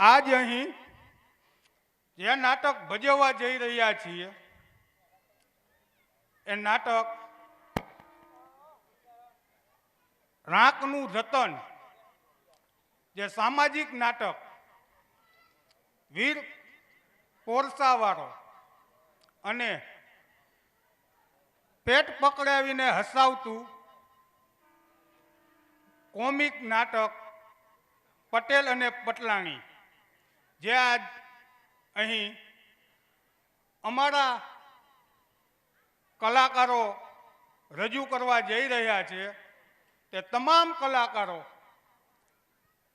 આજ અહીં જે નાટક ભજવવા જઈ રહ્યા છીએ એ નાટક રાંકનું રતન, જે સામાજિક નાટક વીર પોરસાવાળો અને પેટ પકડાવીને હસાવતું કોમિક નાટક પટેલ અને પટલાણી, જે આજ અહીં અમારા કલાકારો રજૂ કરવા જઈ રહ્યા છે, તે તમામ કલાકારો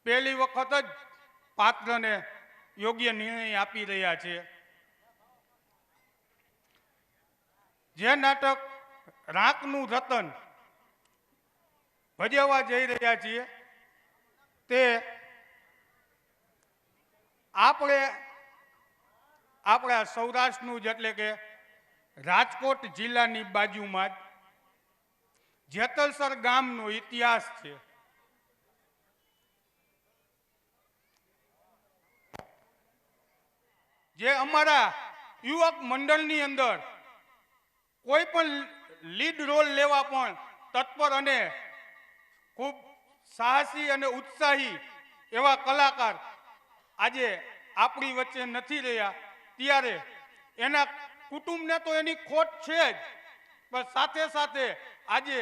પહેલી વખત જ પાત્રને યોગ્ય નિર્ણય આપી રહ્યા છે. જે નાટક રાંકનું રતન ભજવવા જઈ રહ્યા છીએ તે આપણા સૌરાષ્ટ્રનું જ, એટલે કે રાજકોટ જિલ્લાની બાજુમાં જ જેતલસર ગામનો ઇતિહાસ છે. જે અમારા યુવક મંડળની અંદર કોઈ પણ લીડ રોલ લેવા પણ તત્પર અને ખૂબ સાહસી અને ઉત્સાહી એવા કલાકાર આજે આપણી વચ્ચે નથી રહ્યા, ત્યારે એના કુટુંબને તો એની ખોટ છે જ, પણ સાથે સાથે આજે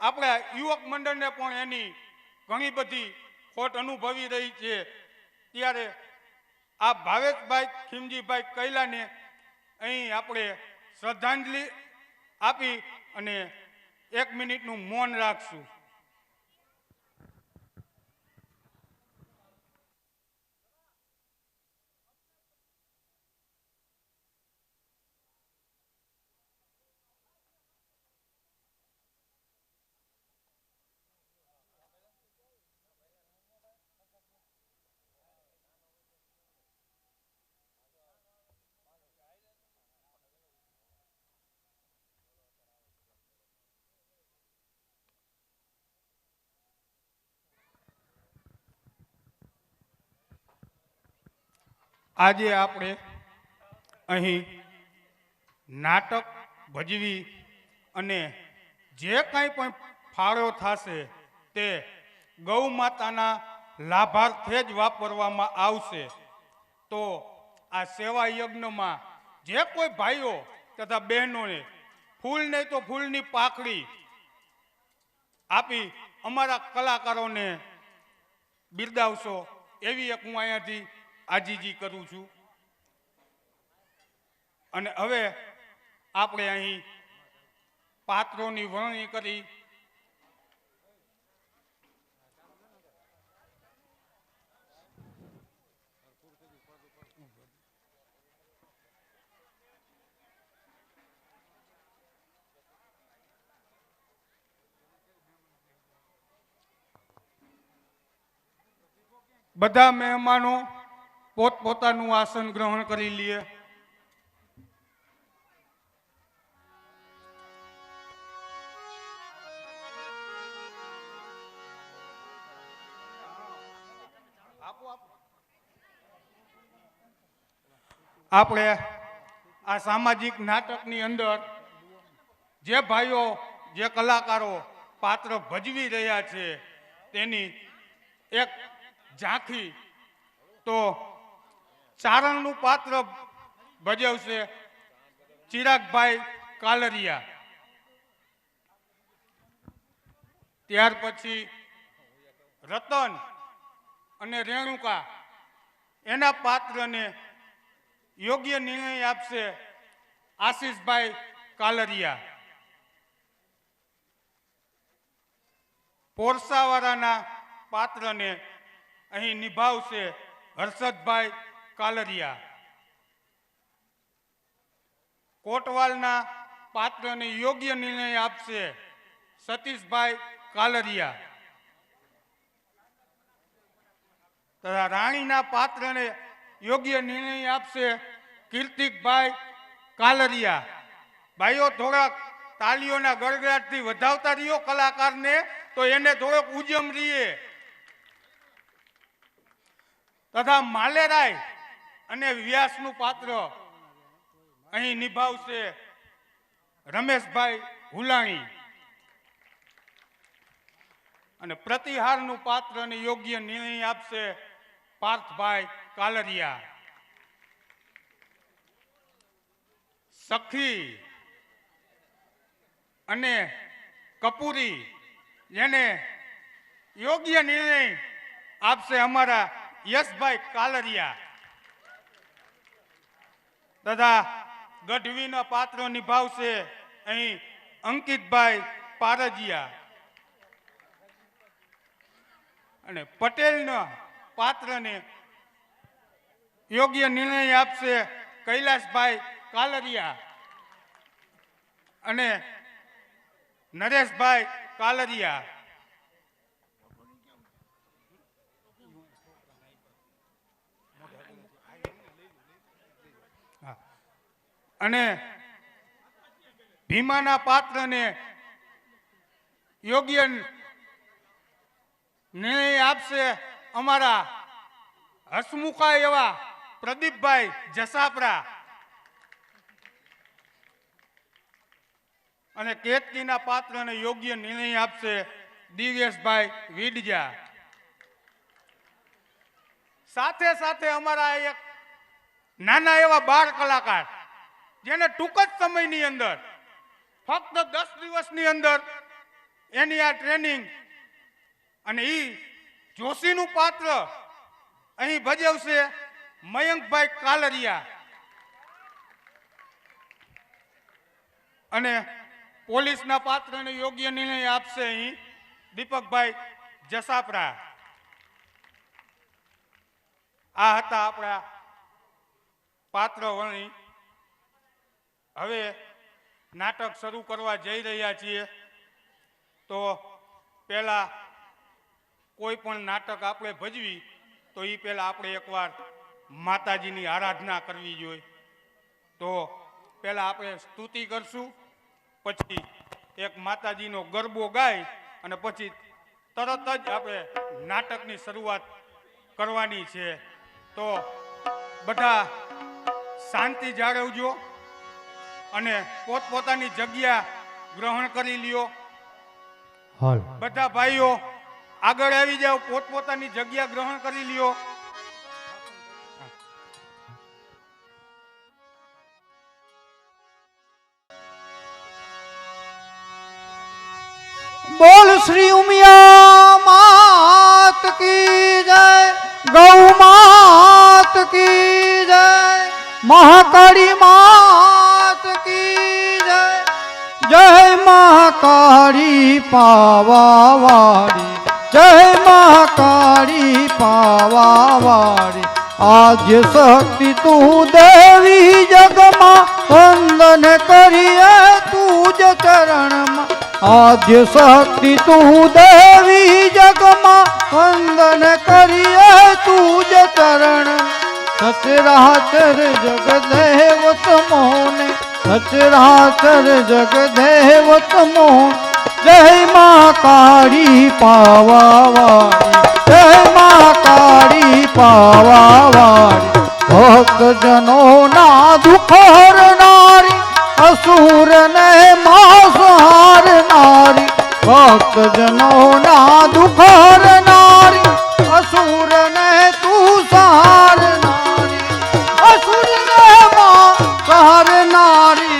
આપણા યુવક મંડળને પણ એની ઘણી બધી ખોટ અનુભવી રહી છે. ત્યારે આ ભાવેશભાઈ ખીમજીભાઈ કૈલાને અહીં આપણે શ્રદ્ધાંજલિ આપી અને 1 મિનિટનું મૌન રાખશું. આજે આપણે અહીં નાટક ભજવી અને જે કાંઈ પણ ફાળો થશે તે ગૌ માતાના લાભાર્થે જ વાપરવામાં આવશે. તો આ સેવા યજ્ઞમાં જે કોઈ ભાઈઓ તથા બહેનોને ફૂલ નહીં તો ફૂલની પાખડી આપી અમારા કલાકારોને બિરદાવશો, એવી એક હું અહીંયાથી આજીજી કરું છું. અને હવે આપણે અહીં પાત્રોની વરણી કરી બધા મહેમાનો પોતપોતાનું આસન ગ્રહણ કરી લઈએ. આપણે આ સામાજિક નાટકની અંદર જે ભાઈઓ, જે કલાકારો પાત્ર ભજવી રહ્યા છે તેની એક ઝાંખી તો ચારણનું પાત્ર ભજવશે ચિરાગભાઈ કાલરિયા. ત્યાર પછી રતન અને રેણુકા એના પાત્રને યોગ્ય નિર્ણય આપશે આશીષભાઈ કાલરિયા. પોરસાવાળાના પાત્રને અહીં નિભાવશે હર્ષદભાઈ કાલરિયા. કોટવાલના પાત્રને યોગ્ય નિર્ણય આપશે સતીશભાઈ કાલરિયા. તથા રાણીના પાત્રને યોગ્ય નિર્ણય આપશે કીર્તિકભાઈ કાલરિયા. ભાઈઓ થોડાક તાલીઓના ગડગડાટથી વધાવતા રહ્યો કલાકારને, તો એને થોડોક ઉજમ રહીએ. તથા માલેરાય અને વ્યાસનું પાત્ર અહીં નિભાવશે રમેશભાઈ હુલાણી અને પ્રતિહારનું પાત્ર અને યોગ્ય નિર્ણય આપશે પાર્થભાઈ કાલરિયા. સખી અને કપૂરી જેને યોગ્ય નિર્ણય આપશે અમારા યશભાઈ કાલરિયા તથા ગઢવીના પાત્ર નિભાવશે અહીં અંકિતભાઈ પારજીયા અને પટેલના પાત્રને યોગ્ય નિર્ણય આપશે કૈલાસભાઈ કાલરિયા અને નરેશભાઈ કાલરિયા. અને ભીમાના પાત્રને યોગ્ય નિર્ણય આપશે અમારા હસમુખા એવા પ્રદીપભાઈ જસાપરા અને કેતકીના પાત્રને યોગ્ય નિર્ણય આપશે દિવ્યેશભાઈ વીડજા. સાથે સાથે અમારા એક નાના એવા બાળ કલાકાર જેને ટૂંક જ સમયની અંદર ફક્ત 10 દિવસની અંદર એની આ ટ્રેનિંગ અને એ જોશીનું પાત્ર અહીં ભજવશે મયંકભાઈ કાલરિયા અને પોલીસના પાત્રને યોગ્ય નિર્ણય આપશે અહીં દીપકભાઈ જસાપરા. આ હતા આપણા પાત્ર વર્ણી. હવે નાટક શરૂ કરવા જઈ રહ્યા છીએ તો પહેલા કોઈ પણ નાટક આપણે ભજવી તો એ પહેલા આપણે એકવાર માતાજીની આરાધના કરવી જોઈએ. તો પહેલા આપણે સ્તુતિ કરશું, પછી એક માતાજીનો ગરબો ગાઈ અને પછી તરત જ આપણે નાટકની શરૂઆત કરવાની છે. તો બધા શાંતિ જાળવજો અને પોતપોતાની જગ્યા ગ્રહણ કરી લ્યો. બધા ભાઈઓ આગળ આવી જાઓ, પોતપોતાની જગ્યા ગ્રહણ કરી લ્યો. बोल श्री उमिया मात की जय, गौ मात की जय, महाकाली मात की जय. जय महाकाली पावावाड़ी, जय महाकाली पावावाड़ी. आद्य शक्ति तू देवी जगमा वंदन करिए तुझ चरण मा. आद्य शक्ति तू देवी जगमा वंदन करिए तुझ चरण. सचराचर जगदेव तमोने, सचराचर जगदेव तमोन. जय महाकाली पावावाड़ी, जय महाकाली पावावाड़ी. भक्त जनों ना दुख हरनारी, असुर ने मांसाहार नारी. भक्त जनों ना दुख हरनारी, असुर ने तू सहार नारी. असुर ने मांसाहार नारी,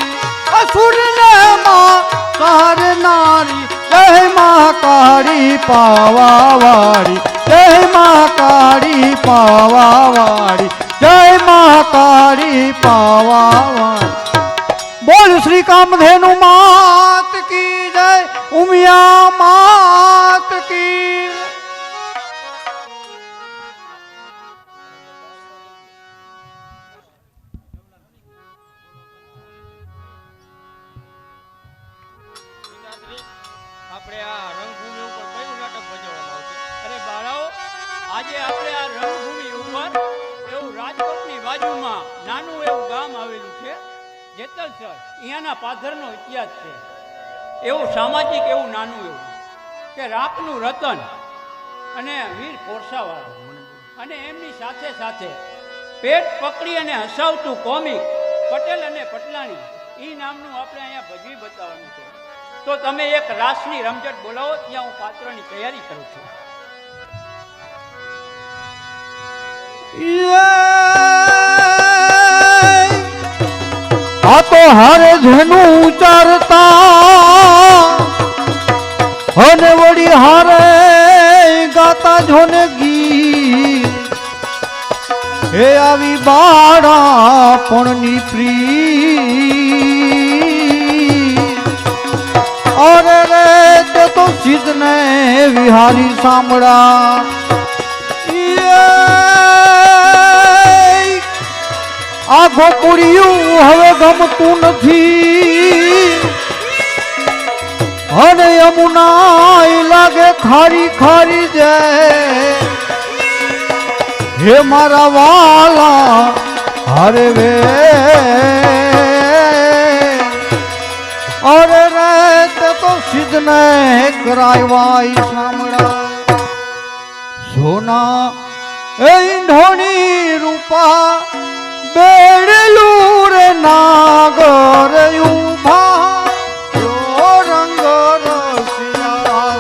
असुर ने मांसाहार नारी. जय महाकाली पावावाड़ी, जय महाकाली पावावाड़ी, जय महाकाली पावावाड़ी. बोल श्री कामधेनु मात की जय, उमिया मात की. આપણે આ રંગભૂમિ ઉપર કયું નાટક ભજવવામાં આવશે? અરે બાળાઓ, આજે આપણે આ રંગભૂમિ ઉપર એવું રાજકોટની બાજુમાં નાનું એવું ગામ આવેલું છે જેતલસર. અહીંયાના પાધરનો ઇતિહાસ છે. એવું સામાજિક એવું નાનું એવું કે રાપનું રતન અને વીર કોરસાવાળા અને એમની સાથે સાથે પેટ પકડી અને હસાવતું કોમિક પટેલ અને પટલાણી એ નામનું આપણે અહીંયા ભજવી બતાવવાનું છે. તો તમે એક રાસની રમઝટ બોલાવો, ત્યાં હું પાત્રની તૈયારી કરું છું. આ તો હારે જેનું ઉચ્ચારતા અને વળી હારે ગાતા જોને ગીત હે આવી બાળપણની પ્રીત અરે રે તે તો સિદ્ધને વિહારી સાંભળા આ ગોકુળિયું હવે ગમતું નથી અને યમુના લાગે ખારી ખારી જાય હે મારા વાલા હરે વે અરે રે તે તો સિદ્ધને કરાયવાય સાંભળા સોના એ ઢોણી રૂપા બેડલું રે નાગર ઉભા યો રંગ રસિયા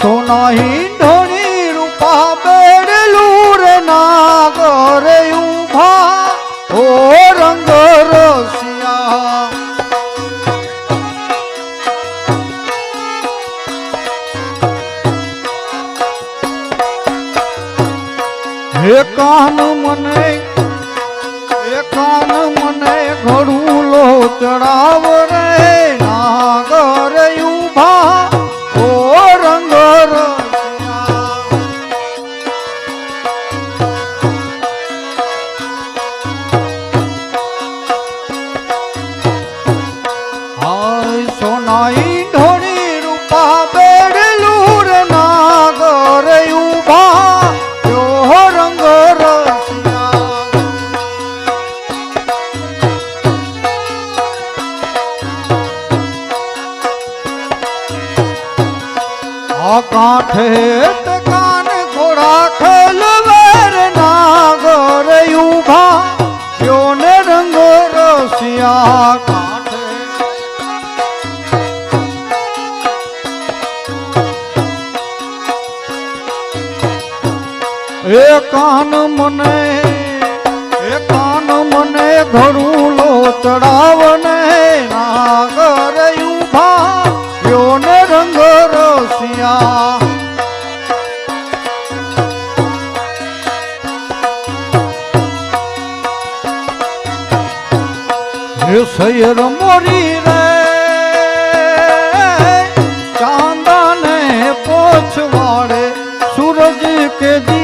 સોના હિંડોણી રૂપા બેડલું રે નાગર ઉભા ઓ રંગ રસિયા હે કાન મને ઘડું લો ચડાવ રે નાગર ઉભા ઓ રંગ હાય સોનાઈ ઢોળી રૂપા બેડલું રે નાગર ઉભા રંગ રસિયા કાંઠે તે કાન ઘોડા ખેલવેર નાગર ઉભા યોને રંગ રસિયા કાંઠે એ કાન મને ઘડું લો ચડાવને નાગર ઉભા યોને રંગ રસિયા હે સૈર મોરી રે ચાંદાને પોછવાડે सूरज के दी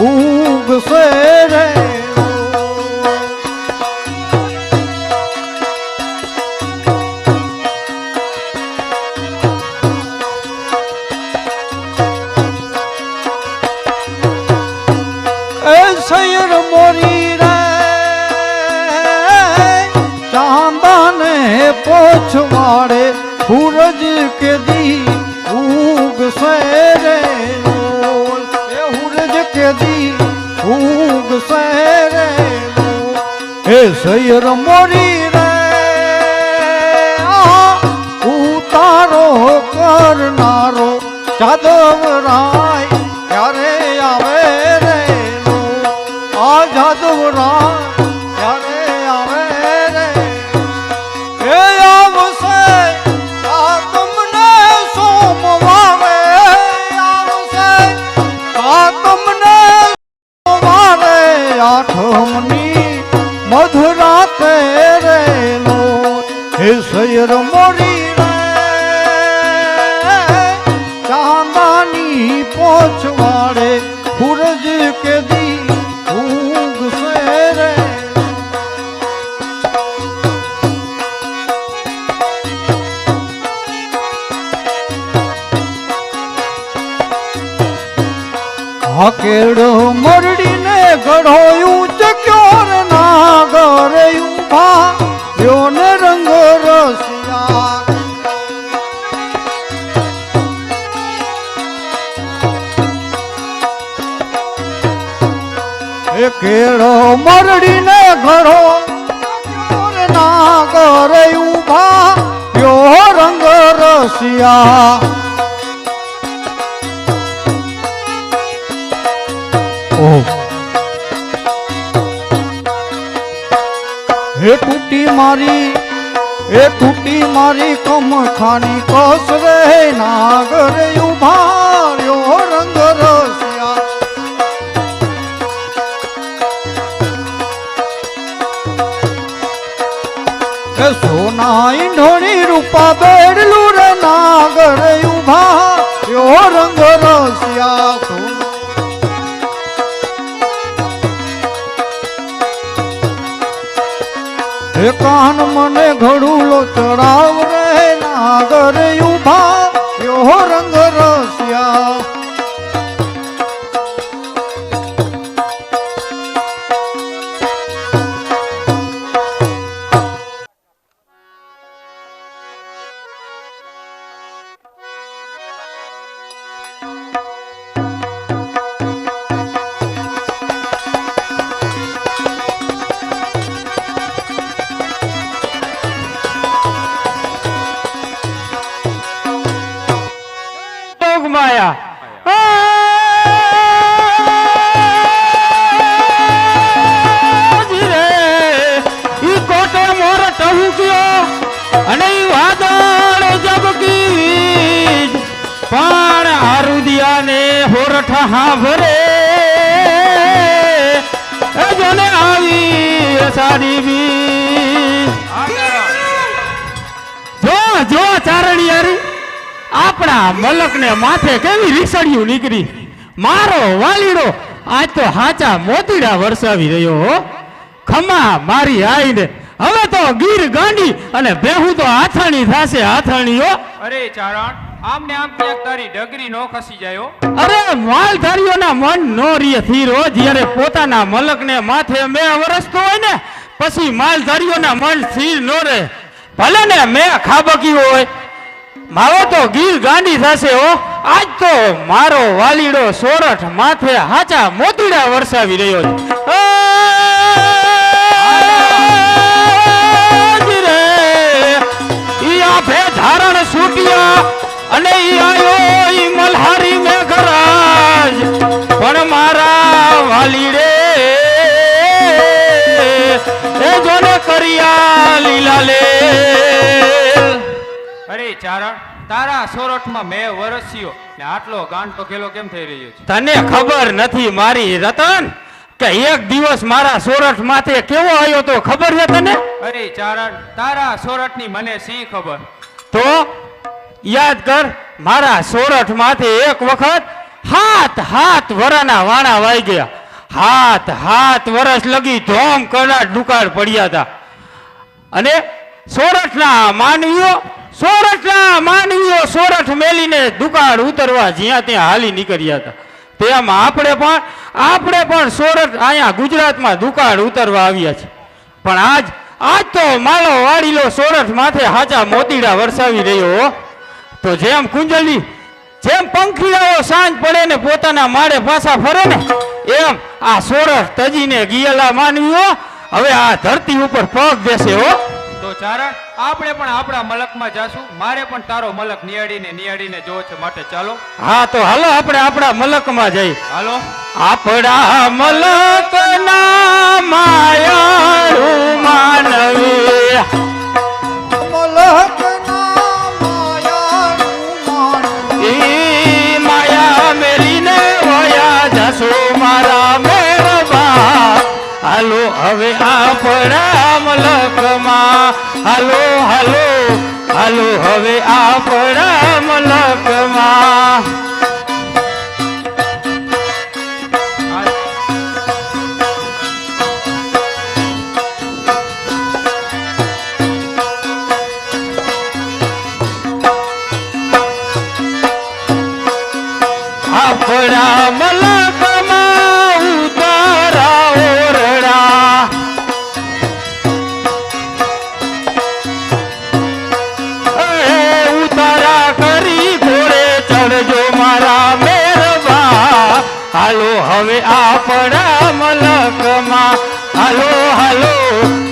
उग से रे सैर मोरी रे चांदाने पोछवाड़े सूरज के दी उग से रे उग से रे हे सैर मोरी रे उतारो करनारो जादव राय क्यारे आवे रे आ जादव राय क्यारे आवे रे हे आवसे आ तुमने सोमवारे आवसे आ तुमने आठमनी मधुरा तेरे लो हे सैर मोरी रे चांदानी पोछवाड़े सूरज के दी उग से रे केड़ो मोरड़ी ने गढ़ोयूं चक्योर नागर उभा ને રંગ રસિયા એ કેળો મરડીને ઘડો ના કરે ઉભા યો રંગ રસિયા હે તૂટી મારી કમખાની કસ રે નાગર ઉભા યો રંગ રસિયા સોના ઈંઢોણી રૂપા બેડલું રે નાગર ઉભા યો રંગ રસિયા હે કાન મને ઘડુલો ચડાવ રે નાગર ઉભા યો રંગ રસિયા માયા ઈ કોટે મોર ટહુક્યો અને ઈ વાદળ જબકી પણ આરુદિયાને હોરઠ હાભરે એ જોને આવી સાડી બી જો ચારણિયારી આપણા મલકને માથે કેવી રીસડિયું નીકળી મારો વાલીડો આજ તો હાચા મોતીડા વરસાવી રહ્યો હો ખમા મારી આઈને હવે તો ગીર ગાંડી અને બેહું તો હાથાણી થાશે હાથાણીઓ અરે ચારણ આમને આમ ક્યાંક તારી ડગરી નો ખસી જાય હો. અરે માલધારીઓના મન નો રીએ થીરો જ્યારે પોતાના મલકને માથે મે વરસતો હોય ને પછી માલધારીઓના મન સ્થિર નો રહે ભલે ને મે ખાબક્યું હોય મારો તો ગીર ગાંડી થશે હો આજ તો મારો વાલીડો સોરઠ માથે હાચા મોતીડા વરસાવી રહ્યો છે ઈ આભે ધારણ સૂટ્યા અને ઈ આયો ઈ મલ્હારી મેઘરાજ પણ મારા વાલીડે એ જોને કર્યા લીલા લે અરે ચારણ તારા સોરઠમાં મેં વરસ્યો ને આટલો ગાંઠ પકેલો કેમ થઈ રહ્યો છે? તને ખબર નથી મારી રતન કે એક દિવસ મારા સોરઠ માથે કેવો આવ્યો તો ખબર છે તને? અરે ચારણ તારા સોરઠની મને શી ખબર? તો યાદ કર મારા સોરઠ માથે એક વખત હાથ વરાના વાણા વાઈ ગયા હાથ વરસ લગી ધોમ કડા દુકાળ પડ્યા હતા અને સોરઠના માનવીઓ સોરઠ મેલીને દુકાળ ઉતરવા જ્યાં ત્યાં હાલી નીકળ્યા હતા તેમાં આપણે પણ સોરઠ અહીંયા ગુજરાતમાં દુકાળ ઉતરવા આવ્યા છે પણ આજ તો માલો વાડીલો સોરઠ માથે હાચા મોતીડા વરસાવી રહ્યો તો જેમ કુંજલી જેમ પંખીડાઓ સાંજ પડે ને પોતાના માળે પાછા ફરે ને એમ આ સોરઠ તજીને ગિયેલા માનવીઓ હવે આ ધરતી ઉપર પગ દેશે હો. તો ચારણ આપણે પણ આપણા મલકમાં જાશું. મારે પણ તારો મલક નિયાડીને જોવો છે માટે ચાલો. હા તો હાલો આપણે આપણા મલકમાં જઈ. હાલો. આપણા મલકના માયાળું માનવી માયા મેલીને વયા જશો મારા મેરબા હાલો હવે આપણા મલકમાં હાલો હવે આપણા મલકમાં આપણા મલકમાં ઉતારા ઓરડા હવે આપણા મલકમાં હાલો હાલો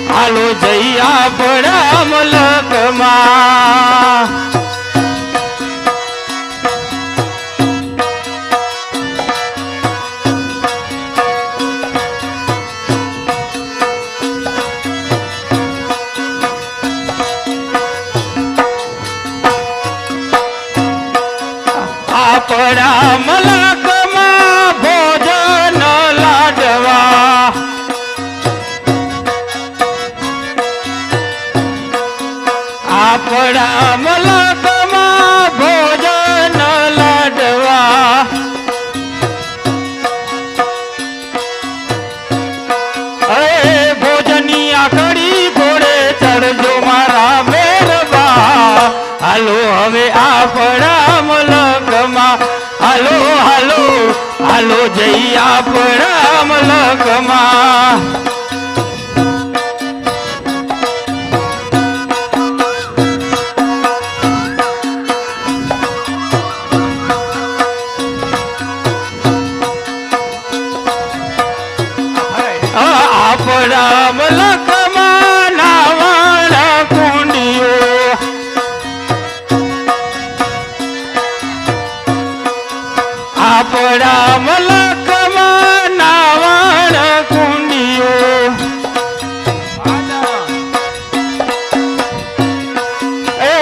હાલો જઈ આપણા મલકમાં આપણા મલકમાં ભોજન લાડવા આપણા મલકમાં ભોજન લાડવા ભોજની આકડી ઘોડે ચડજો મારા મેરબા હાલો હવે આપણા મલકમાં હાલો હાલો હાલો જઈ આપણા મલકમાં આપણા મલકમાં નાવાના કુંડીઓ આપણા મલકમાં નાવાના કુંડીઓ એ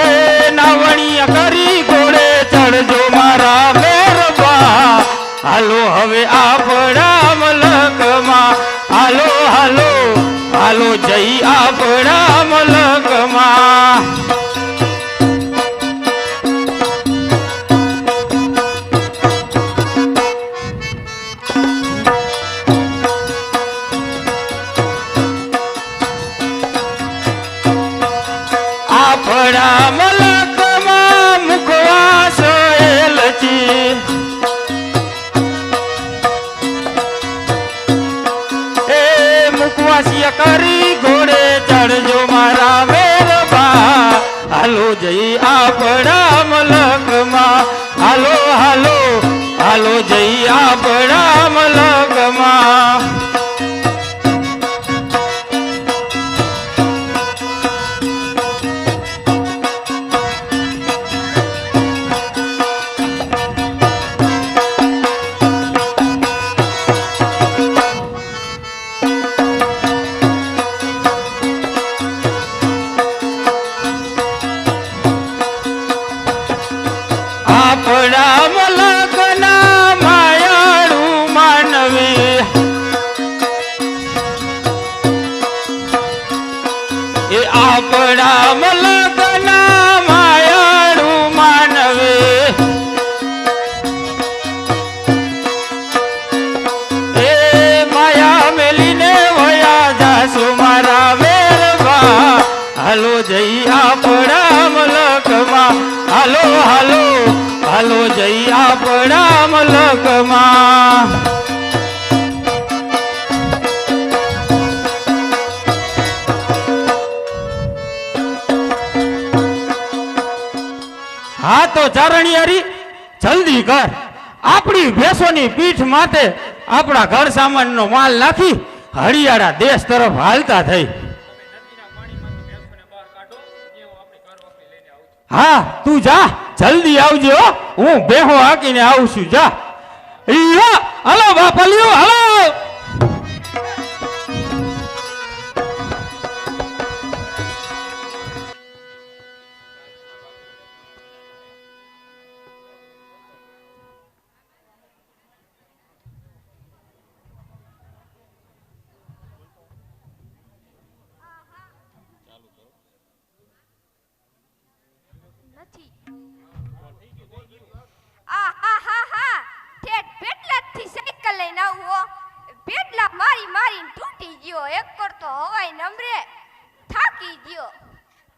નાવણીયા કરી ઘોડે ચડજો મારા મેરબા હાલો હવે આપણા મલકમાં હાલો હાલો હાલો જઈ આપણા મલકમાં આપણા મલકમાં મુખવાસ એલચી મુખવાસિયા કરી ઘોડે ચડજો મારા મેરબા હાલો જઈ આપણા મલકમાં હાલો હાલો હાલો જઈ આપણા મલકમાં આપણા મલકના માયાળુ માનવી એ આપણા મલકના માયાળુ માનવી એ માયા મેલીને વયા જાસુ મારા મેરબા હાલો જઈ આપણા મલકમાં હાલો હાલો હાલો જઈ આપણા મલકમાં હા તો ચારણિયારી જલ્દી કર આપણી ભેંસોની પીઠ માથે આપણા ઘર સામાનનો માલ નાખી હરિયાળા દેશ તરફ હાલતા થઈ હા તું જા જલ્દી આવજો હો. હું બેહો હાકીને આવું છું જા હાલો બાપલિયો હાલો નથી આહાહાહા ઠેઠ પેટલાથી સાયકલ લઈને આવો પેટલા મારી મારીને તૂટી ગયો એક પર તો હવાઈ નમરે થાકી ગયો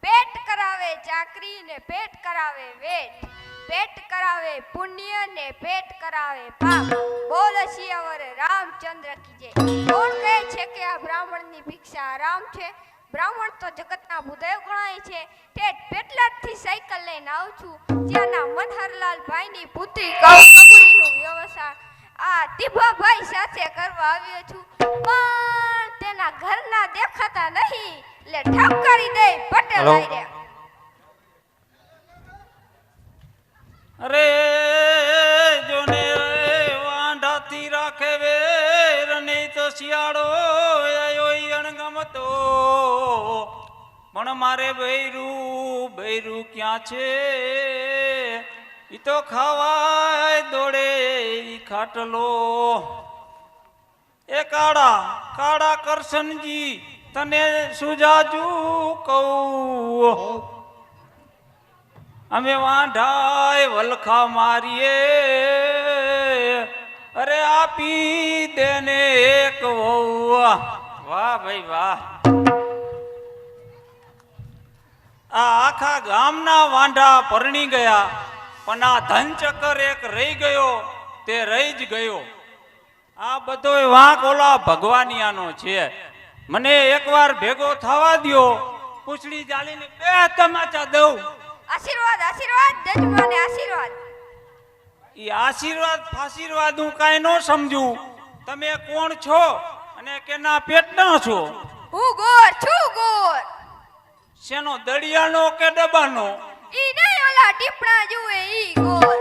પેટ કરાવે ચાકરી ને પેટ કરાવે વેટ પેટ કરાવે પુણ્ય ને પેટ કરાવે પાપ બોલ શિયાવર રામચંદ્ર કી જય કોણ કહે છે કે આ બ્રાહ્મણની ભિક્ષા આરામ છે બ્રાહ્મણ તો જગતના ભૂદેવ ગણાય છે ઠેઠ પેટલાથી સાયકલ લઈને આવું છું જ્યાંના મનહરલાલ ભાઈની પુત્રી કપડીનું વ્યવસાય આ ટીભાભાઈ સાથે કરવા આવ્યો છું પણ તેના ઘરના દેખાતા નહીં એટલે ઠપકારી દે પટેલ હેલો. આઈ રહ્યા. અરે જોને વાંઢાથી રાખે વેર નહીં તો શિયાળો આયો ઈ અણગમતો પણ મારે બૈરું બૈરું ક્યાં છે ઈ તો ખાવાય દોડે ઈ ખાટલો એ કાળા કાળા કરશનજી તને સુજાજુ કહું અમે વાંઢાય વલખા મારીએ અરે આપી દેને એક વહુ વાહ ભાઈ વાહ આ આખા ગામના વાંઢા પરણી ગયા પણ આ ધનચક્કર એક રહી ગયો તે રહી જ ગયો આ બધોય વાંક ઓલા ભગવાનિયાનો છે મને એકવાર ભેગો થવા દ્યો પૂછડી ચાલીને બે તમાચા દઉં આશીર્વાદ આશીર્વાદ જજમાને આશીર્વાદ. ઈ આશીર્વાદ હું કાંઈ ન સમજુ તમે કોણ છો અને કેના પેટના છો હું ગોર છું ગોર. શેનો દડિયાનો કે ડબ્બાનો ઈ નહીં ઓલા ટીપણા જુએ ઈ ગોર.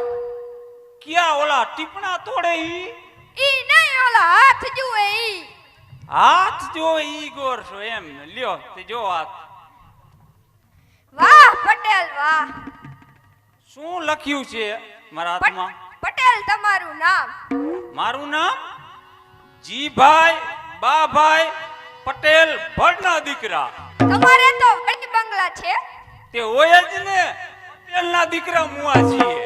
ક્યાં ઓલા ટીપણા તોડે ઈ ઈ નહીં ઓલા હાથ જુએ ઈ. હાથ જો ઈ ગોર છો એમ લ્યો તે જો હાથ વાહ પટેલ વાહ. શું લખ્યું છે મારા હાથમાં પટેલ તમારું નામ. મારું નામ જીભાઈ બાભાઈ પટેલ ભડના દીકરા તમારે તો વડી બંગલા છે તે હોય જ ને પટેલના દીકરા મુઆ છીએ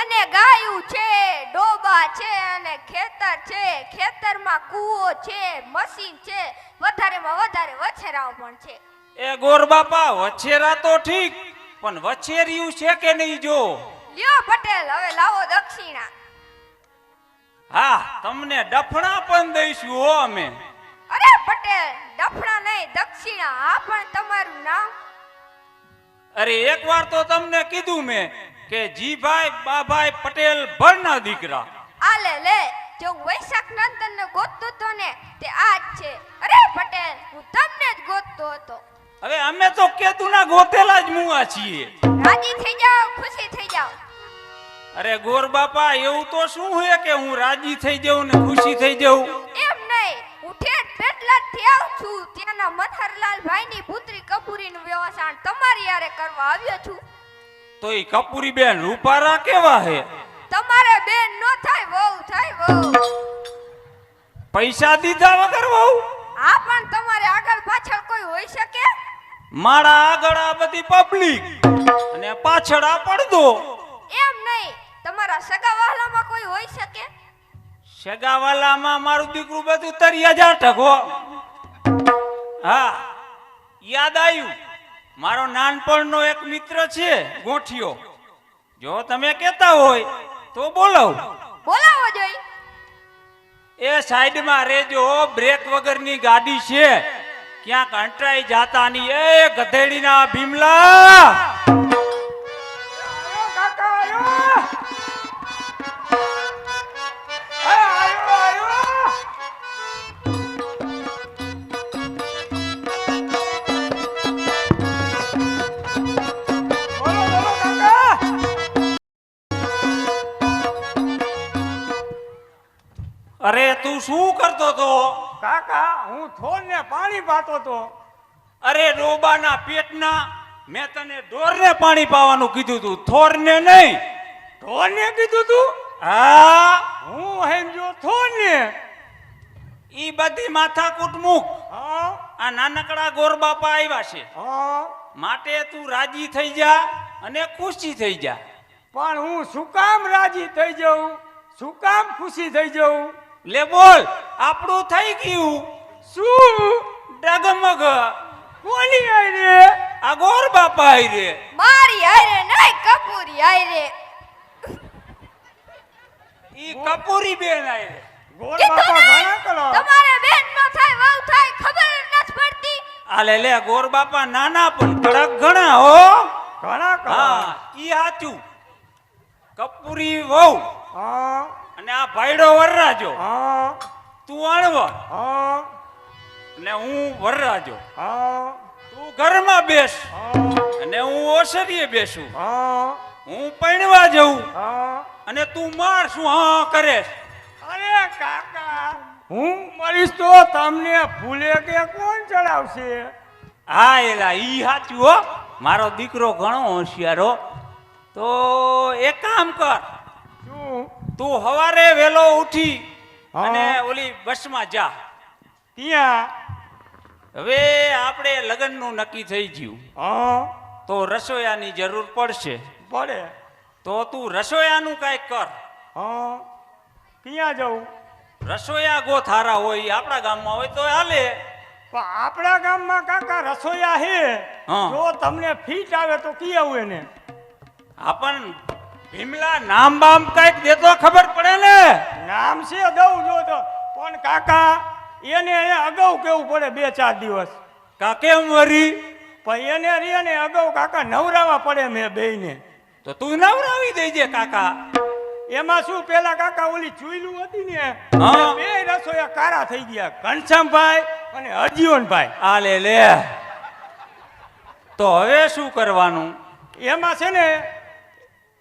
અને ગાયું છે ડોબા છે અને ખેતર છે ખેતરમાં કૂવો છે મશીન છે વધારેમાં વધારે વછેરાઓ પણ છે. એ ગોર બાપા વછેરા તો ઠીક પણ વછેરિયું છે કે નહીં જો લ્યો પટેલ હવે લાવો દક્ષિણા. હા તમને ડફણા પણ દઈશું હો અમે અરે પટેલ ડફણા નહીં દક્ષિણા. આ પણ તમારું નામ. અરે એકવાર તો તમને કીધું મેં કે જીભાઈ બાભાઈ પટેલ ભરના દીકરા આ લે જો હું વૈશાખ નંદન ને ગોતતો હતો ને તે આ જ છે. અરે પટેલ હું તમને જ ગોતતો હતો. હવે અમે તો કેતુના ગોતેલા જ મુઆ છીએ રાજી થઈ જાઓ ખુશી થઈ જાઓ. અરે ગોર બાપા એવું તો શું હે કે હું રાજી થઈ જાઉં ને ખુશી થઈ જાઉં એમ નહીં હું ઠેઠ પેટલાદથી આવું છું ત્યાંના મનહરલાલ ભાઈની પુત્રી કપૂરીનું વ્યવસાય તમારી યારે કરવા આવ્યો છું. તો ઈ કપૂરી બેન રૂપારા કેવા હે તમારે બેન નો થાય વહુ થાય વહુ. પૈસા દીધા વગર વહુ આ પણ તમારે આગળ પાછળ કોઈ હોઈ શકે. મારા આગળ આ બધી પબ્લિક અને પાછળ આ પડદો એમ નહીં તમારા સગા વહાલામાં કોઈ હોઈ શકે. સગાવાલામાં મારું દીકરું બધું તરિયા જાટક હો હા યાદ આવ્યું મારો નાનપણનો એક મિત્ર છે ગોઠિયો જો તમે કહેતા હોય તો બોલાવ બોલાવો જોઈ. એ સાઈડમાં રેજો બ્રેક વગરની ગાડી છે ક્યાંક અંટરાઈ જાતાની એ ગધેડીના ભીમલા અરે તું શું કરતો તો કાકા હું થોરને પાણી પાતો તો. અરે ડોબાના પેટના મેં તને ઢોરને પાણી પાવાનું કીધું તું થોરને નહીં થોરને કીધું તું. હા હું સમજો થોરને. ઈ બધી માથાકૂટ મૂક હા આ નાનકડા ગોર બાપા આવ્યા છે હા માટે તું રાજી થઈ જા અને ખુશી થઈ જા પણ હું શું કામ રાજી થઈ જાઉં શું કામ ખુશી થઈ જાઉં. લે બોલ આપણું થઈ ગયું શું ડગમગ કોની આઈ રે. આ ગોર બાપા આઈ રે મારી હારે નહીં કપૂરી હારે. ઈ કપૂરી બેન આઈ રે ગોળ કીધું બાપા નહીં? ઘણા કરો. તમારે બેન નો થાય વહુ થાય ખબર જ નથી પડતી. આ લે લે ગોર બાપા નાના પણ કડક ઘણા હો ઘણા કરો. હા ઈ હાચું કપૂરી વહુ હા અને આ ભાઈડો વરરાજો, હા તું અણવર હા અને હું વરરાજો. હા તું ઘરમાં બેસ હા અને હું ઓસરીએ બેસું. હા હું પૈણવા જઉં હા. અને તું માર શું હા કરેશ. અરે કાકા, હું મરીશ તો તમને ફૂલે કે કોણ ચડાવશે? હા એલા ઈ સાચું હો. મારો દીકરો ઘણો હોશિયાર હો. તો એક કામ કર, શું? તું સવારે વહેલો ઉઠી હા. અને ઓલી બસમાં જા. ત્યાં? હવે આપણે લગ્નનું નક્કી થઈ ગયું હા તો રસોઈયાની જરૂર પડશે. પડે. તો તું રસોઈયાનું કાંઈક કર. હા ક્યાં જવું? રસોઈયા ગોથારા હોય ઈ આપણા ગામમાં હોય તો હાલે. પણ આપણા ગામમાં કાકા રસોઈયા હે. હા. જો તમને ફીટ આવે તો કી આવું એને? આપણ ભીમલા નામ બામ કાંઈક દેતો ખબર પડે ને. નામ છે દઉં જો તો, પણ કાકા એને અગાઉ કેવું પડે 2-4 દિવસ. કા કેમ વરી? પણ એને રે ને અગાઉ કાકા નવરાવા પડે મેં બેયને. તો તું નવરાવી દેજે કાકા. એમાં શું પેલા કાકા ઓલી ચૂયલું હતી ને, હા. એ બે રસોઈયા કારા થઈ ગયા, ઘનશ્યામભાઈ અને હરજીવનભાઈ. આ લે લે. તો હવે શું કરવાનું? એમાં છે ને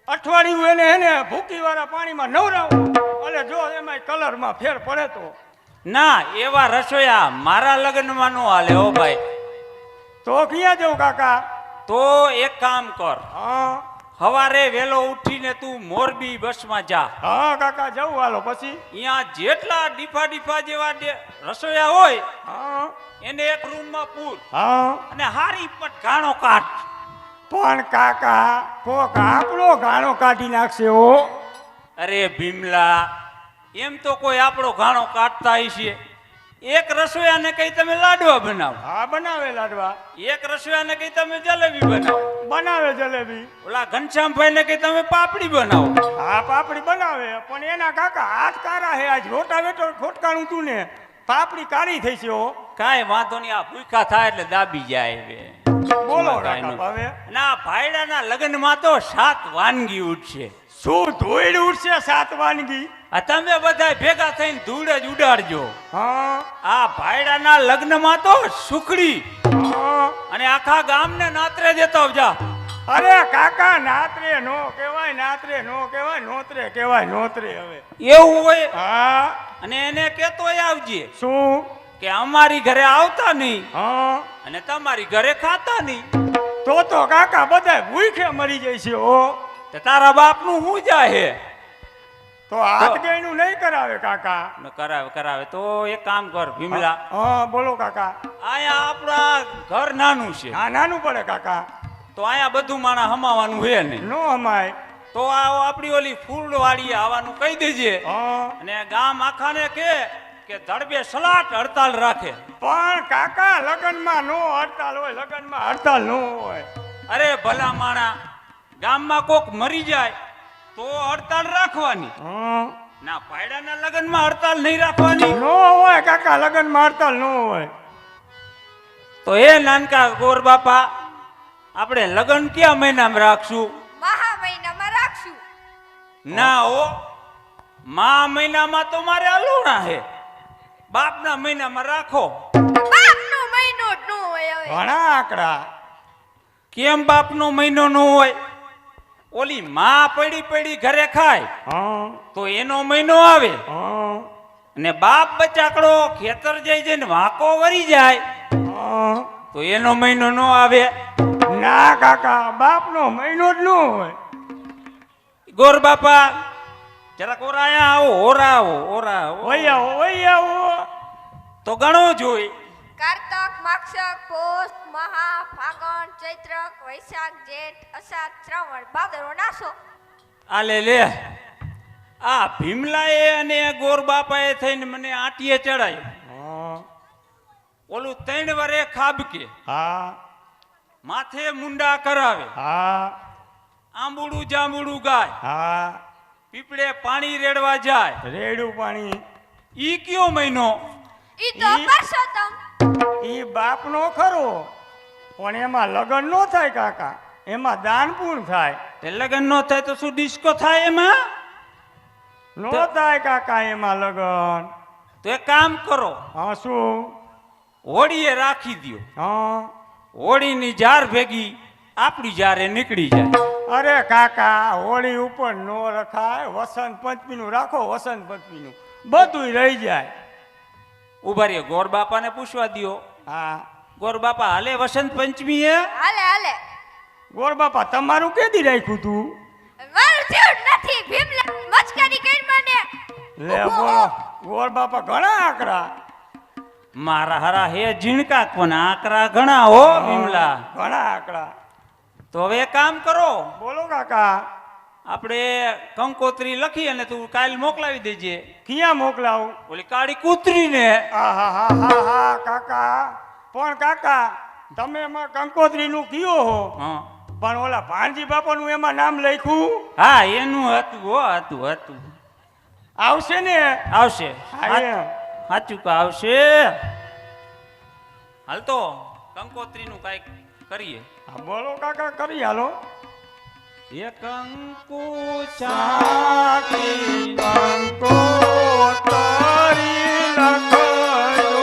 અઠવાડિયું એને હે ને ભૂકીવાળા પાણીમાં નવરાવું, એટલે જો એમાં કલરમાં ફેર પડે તો. ના, એવા રસોયા મારા લગ્નમાં નો હાલે હો ભાઈ. તો ક્યાં જવું કાકા? તો એક કામ કર, હા સવારે વેલો ઉઠીને તું મોરબી બસમાં જા. હા કાકા જવું હાલો પછી. અહીંયા જેટલા ડીફા ડીફા જેવા રસોયા હોય હા એને એક રૂમમાં પૂર હા. અને હારી પટ ઘાણો કાઢ. પણ કાકા કોક આપણો ગાણો કાઢી નાખશે હો. અરે ભીમલા, એમ તો કોઈ આપણો ઘાણો કાઢતા હશે. એક રસોયાને કઈ તમે લાડવા બનાવો, હા બનાવે લાડવા, એક રસોયાને કઈ તમે જલેબી બનાવો, બનાવે જલેબી, ઓલા ઘનશ્યામભાઈને કઈ તમે પાપડી બનાવો. હા પાપડી બનાવે, પણ એના કાકા હાથ કારા હે. આજ રોટાવેટર ખોટકાણું તું ને પાપડી કાળી થઈ છે હો. કાંઈ વાંધો નહીં, આ ભૂખા થાય એટલે દાબી જાય હવે. બોલો કાંઈ કાકા ન. હવે ના, ભાઈડાના લગ્નમાં તો 7 વાનગી ઉઠશે. શું ધૂળ ઉડશે 7 વાનગી? આ તમે બધા ભેગા થઈને ધૂળ જ ઉડાડજો. હા આ ભાઈડાના લગ્નમાં તો સુખડી હા. અને આખા ગામને નાતરે દેતા જા. અરે કાકા નાતરે નો કહેવાય, નાતરે નો કહેવાય, નોતરે કહેવાય, નોતરે. હવે એવું હોય હા. અને એને કહેતોય આવજે શું? કે અમારી ઘરે આવતા નહીં હા. અને તમારી ઘરે ખાતા નહીં. તો કાકા બધા ભૂખે મરી જાય છે હો. તો તારા બાપનું શું જાહે? તો હાથ ગયનું નહીં કરાવે કાકા. ન કરાવે કરાવે તો એક કામ કર ભીમલા, હા બોલો કાકા. અહીંયા આપણા ઘર નાનું છે હા નાનું પડે કાકા. તો અહીંયા બધું માણા હમાવાનું હે નહીં. નો અમાય. તો આ આપણી ઓલી ફૂલવાળી આવવાનું કહી દેજે હા. અને ગામ આખાને કે ધડબે સલાટ હડતાલ રાખે. પણ કાકા લગનમાં નો હડતાલ હોય, લગનમાં હડતાલ નો હોય. અરે ભલા માણા, ગામમાં કોક મરી જાય તો હડતાલ રાખવાની. હા. ના, ભાઈડાના લગ્નમાં હડતાલ નહીં રાખવાની. નો હોય કાકા, લગનમાં હડતાલ નો હોય. તો એ નાનકા ગોર બાપા, આપણે લગ્ન કયા મહિનામાં રાખશું? મહા મહિનામાં રાખશું. ના હો, મા મહિનામાં તો મારે અલુણા હે. બાપના મહિનામાં રાખો. બાપનો મહિનો જ ન હોય હવે. ઘણા આંકડા. કેમ બાપનો મહિનો ન હોય? ઓલી માં પડી પડી ઘરે ખાય હા તો એનો મહિનો આવે, હા અને બાપ બચાકડો ખેતર જઈ જઈને વાંકો વરી જાય હા. તો એનો મહિનો ન આવે. ના કાકા, બાપનો મહિનો જ નો હોય. ગોર બાપા, જરાક ઓરાયા આવો, ઓરા આવો, ઓરા આવો. વૈયા આવો. તો ઘણો જોઈ. કારતક, માક્ષક, પોષ, મહા, ફાગણ, ચૈત્રક, વૈશાખ, જેઠ, અષાઢ, શ્રાવણ, ભાદરવો નાસો. આ લે આ ભીમલાએ અને ગોર બાપાએ થઈને મને આટીએ ચડાયો. હા ઓલું 3 વરે ખાબકે, હા માથે મુંડા કરાવે, હા આંબુડું જાંબુડું ગાય, હા. પીપળે પાણી રેડવા જાય. રેડું પાણી. ઈ કયો મહિનો? ઈ તો ઈ- પરસોત્તમ. ઈ બાપનો ખરો, પણ એમાં લગ્ન નો થાય કાકા, એમાં દાન પૂર્ણ થાય. તે લગ્ન નો થાય તો શું ડિસ્કો થાય એમાં? નો થાય કાકા એમાં લગન. તો એક કામ કરો, હા શું? હોળીએ રાખી દ્યો. હા હોળીની જાર ભેગી આપણી જારે નીકળી જાય. અરે કાકા હોળી ઉપર નો રખાય, વસંત પંચમીનું રાખો. વસંત પંચમીનું બધું રહી જાય. ઉભા રહ્યો, ગોર બાપાને પૂછવા દ્યો. હા ગોર બાપા હાલે વસંત પંચમી એ? હાલે હાલે ગોર બાપા તમારું કેદી રાખ્યું તું? મારું જેવું નથી ભીમલા મસ્કરી કરી મને લે બોલો, ગોર બાપા ઘણા આકરા. મારા હારા હે ઝીણકા પણ આકરા ઘણા હો ભીમલા. ઘણા આકરા. તો હવે એક કામ કરો, બોલો કાકા. આપણે કંકોત્રી લખી અને તું કાલ મોકલાવી દેજે ક્યાં મોકલાવું? ઓલી કાળી કૂતરીને. હા કાકા, પણ કાકા તમે એમાં કંકોત્રીનું કયો હો, હા પણ ઓલા ભાણજી બાપાનું એમાં નામ લખ્યું હા એનું હતું હો, હતું. આવશે ને? આવશે, હા, એમ. સાચું કા આવશે. હાલ તો કંકોત્રીનું કાંઈક કરીએ. હા, બોલો કાકા, કરી હાલો. એ કંકુ ચાકી કંકોત્રી લખાયો.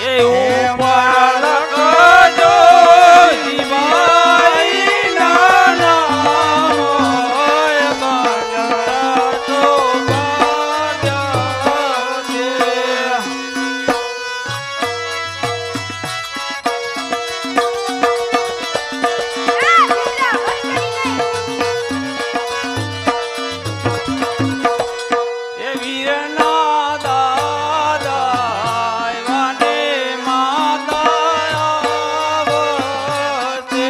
એ ઉપર લખજો દિવાળી ના નામ હોય બાજા તો બાજા છે. એ વીરના દાદા આવ્યાને માતા આવશે.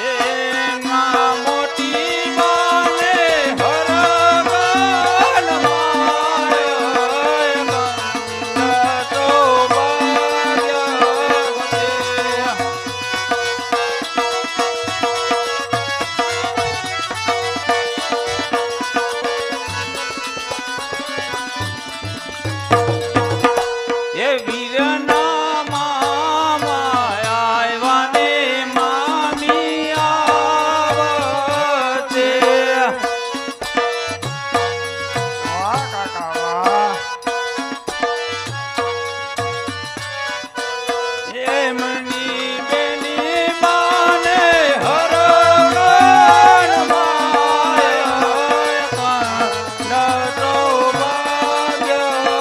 એના મોટી બાને હરગન માય બંધ તો બાજા છે. એ વીરના મામા આવ્યાને મામી આવશે. વાહ કાકા, વાહ. એમની બેની બાને હરગન માય કંડ તો ભાગ્યવતે.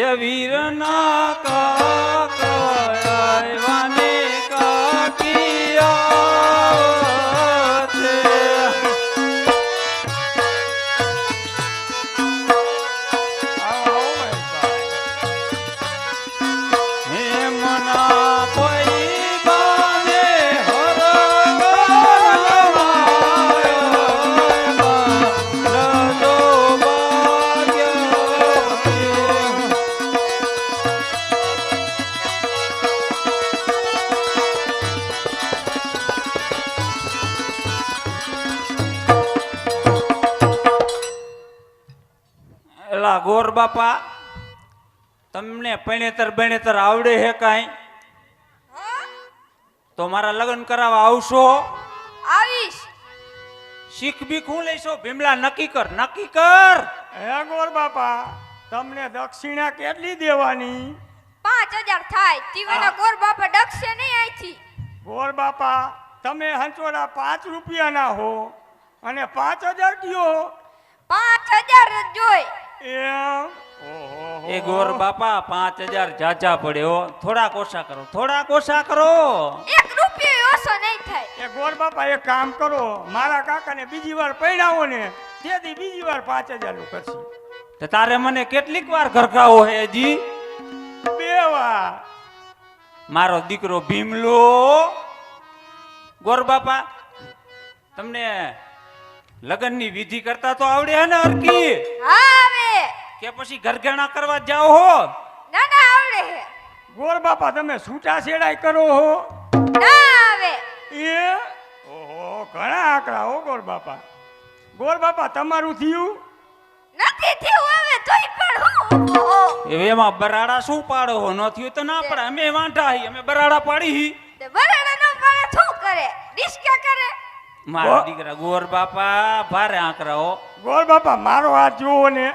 એ વીરના કાકા આવ્યાને કાકી આવશે. આવો, મહેશભાઈ. હેમના પઈ બાને હરગન માય બંધ તો ભાગ્યવતે. એલા ગોર બાપા, તમને પૈણેતર આવડે હે કાંઈ? તો મારા લગ્ન કરાવવા આવશો? આવીશ શીખ બીખ હું લઈશો? ભીમલા નક્કી કર. હે ગોર બાપા, તમને દક્ષિણા કેટલી દેવાની? 5000 થાય તીવાના ગોર બાપા ડકશે નહીં અહીંથી. ગોર બાપા, તમે હંચોડા 5 રૂપિયાના હો અને 5000 કયો? 5000 જ જોઈ. એમ? ઓહો. એ ગોર બાપા 5000 જાજા પડે હો. થોડાક ઓછા કરો. 1 રૂપિયો ઓછો નહીં થાય. એ ગોર બાપા, એક કામ કરો, મારા કાકાને બીજી વાર પૈણાવો ને તેથી બીજી વાર 5000 નું કરશે. તો તારે મને કેટલીક વાર ઘરકાવો હે હજી? 2 વાર. મારો દીકરો ભીમલો. ગોર બાપા, તમને લગ્નની વિધિ કરતા તો આવડે હે ને હરકી? હા આવે. કે પછી ઘરઘેણા કરવા જાઓ હો? ના ના આવડે હે. ગોર બાપા તમે છૂટા છેડાઈ કરો હો? ના આવે. એ ઓહો ઘણા આંકડા હો ગોર બાપા. ગોર બાપા તમારું થયું? નથી થયું હવે તોય પણ હું ઊભો હો. હવે એમાં બરાડા શું પાડો હો? ન થયું તો ના પડે. અમે વાંઢા હી, અમે બરાડા પાડી હી. તે બરાડા નો પાડે શું કરે? ડિસ્કા કરે. મારા ઓ. દીકરા ગોર બાપા ભારે આંકડા હો. ગોર બાપા મારો હાથ જુઓ ને,